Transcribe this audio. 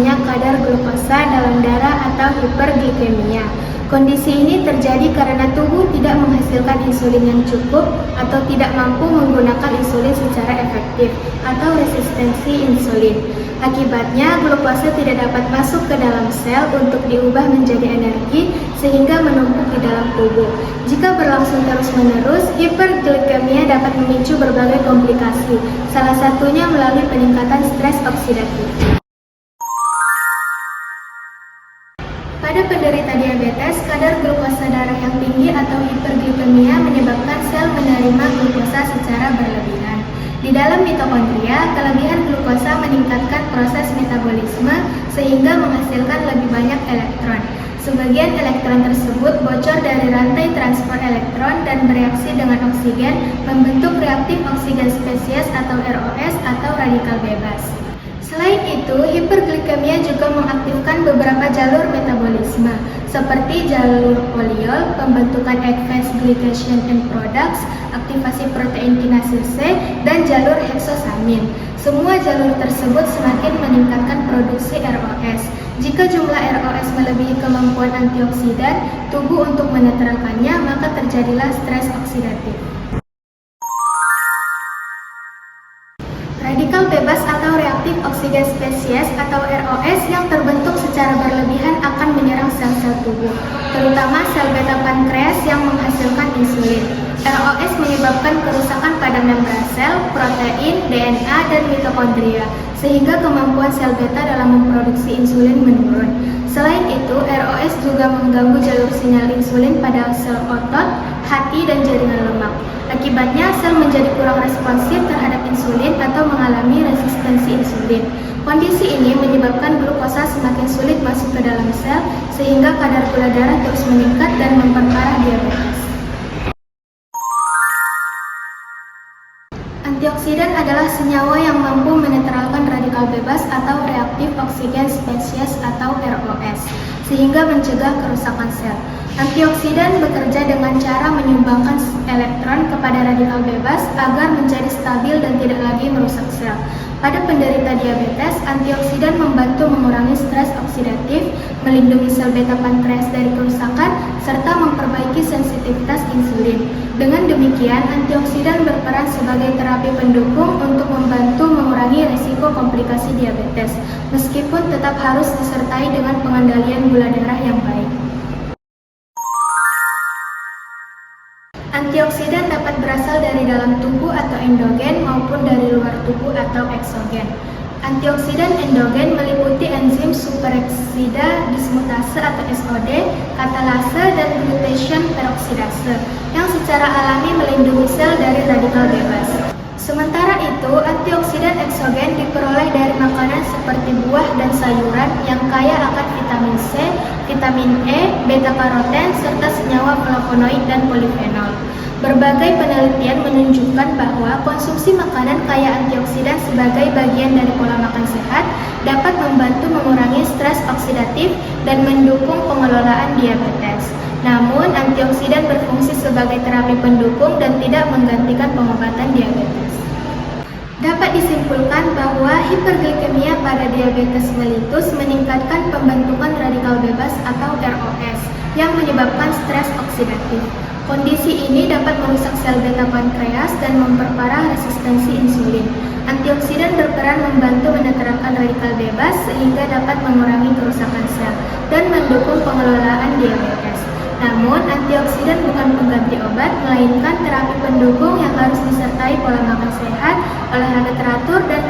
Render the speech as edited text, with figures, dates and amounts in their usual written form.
tingginya kadar glukosa dalam darah atau hiperglikemia. Kondisi ini terjadi karena tubuh tidak menghasilkan insulin yang cukup atau tidak mampu menggunakan insulin secara efektif atau resistensi insulin. Akibatnya, glukosa tidak dapat masuk ke dalam sel untuk diubah menjadi energi sehingga menumpuk di dalam tubuh. Jika berlangsung terus-menerus, hiperglikemia dapat memicu berbagai komplikasi, salah satunya melalui peningkatan stres oksidatif. Pada penderita diabetes, kadar glukosa darah yang tinggi atau hiperglikemia menyebabkan sel menerima glukosa secara berlebihan. Di dalam mitokondria, kelebihan glukosa meningkatkan proses metabolisme sehingga menghasilkan lebih banyak elektron. Sebagian elektron tersebut bocor dari rantai transport elektron dan bereaksi dengan oksigen, membentuk reaktif oksigen spesies atau ROS atau radikal bebas. Selain itu, hiperglikemia juga mengaktifkan beberapa jalur metabolisme, seperti jalur poliol, pembentukan advanced glycation end products, aktivasi protein kinase C, dan jalur heksosamin. Semua jalur tersebut semakin meningkatkan produksi ROS. Jika jumlah ROS melebihi kemampuan antioksidan tubuh untuk menetralkannya, maka terjadilah stres oksidatif. Radikal bebas atau reaktif oksigen spesies atau ROS yang terbentuk secara berlebihan akan menyerang sel-sel tubuh, terutama sel beta pankreas yang menghasilkan insulin. ROS menyebabkan kerusakan pada membran sel, protein, DNA, dan mitokondria, sehingga kemampuan sel beta dalam memproduksi insulin menurun. Selain itu, ROS juga mengganggu jalur sinyal insulin pada sel otot, hati, dan jaringan lemak. Akibatnya, sel menjadi kurang responsif terhadap insulin atau mengalami resistensi insulin. Kondisi ini menyebabkan glukosa semakin sulit masuk ke dalam sel, sehingga kadar gula darah terus meningkat dan memperparah diabetes. Antioksidan adalah senyawa yang mampu menetralkan radikal bebas atau reaktif oksigen spesies atau ROS, sehingga mencegah kerusakan sel. Antioksidan bekerja dengan cara menyumbangkan elektron kepada radikal bebas agar menjadi stabil dan tidak lagi merusak sel. Pada penderita diabetes, antioksidan membantu mengurangi stres oksidatif, melindungi sel beta pankreas dari kerusakan, serta memperbaiki sensitivitas insulin. Dengan demikian, antioksidan berperan sebagai terapi pendukung untuk membantu mengurangi risiko komplikasi diabetes, meskipun tetap harus disertai dengan pengendalian gula darah yang baik. Antioksidan dapat berasal dari dalam tubuh atau endogen maupun dari luar tubuh atau eksogen. Antioksidan endogen meliputi enzim superoksida dismutase atau SOD, katalase, dan glutation peroksidase yang secara alami melindungi sel dari radikal bebas. Sementara itu, antioksidan eksogen diperoleh dari makanan seperti buah dan sayuran yang kaya akan vitamin C, vitamin E, beta-karoten, serta senyawa flavonoid dan polifenol. Berbagai penelitian menunjukkan bahwa konsumsi makanan kaya antioksidan sebagai bagian dari pola makan sehat dapat membantu mengurangi stres oksidatif dan mendukung pengelolaan diabetes. Namun, antioksidan berfungsi sebagai terapi pendukung dan tidak menggantikan pengobatan diabetes. Dapat disimpulkan bahwa hiperglikemia pada diabetes mellitus meningkatkan pembentukan radikal bebas atau ROS yang menyebabkan stres oksidatif. Kondisi ini dapat merusak sel beta pankreas dan memperparah resistensi insulin. Antioksidan berperan membantu menetralkan radikal bebas sehingga dapat mengurangi kerusakan sel dan mendukung pengelolaan diabetes. Namun, antioksidan bukan pengganti obat, melainkan terapi pendukung yang harus disertai pola makan sehat, olahraga teratur, dan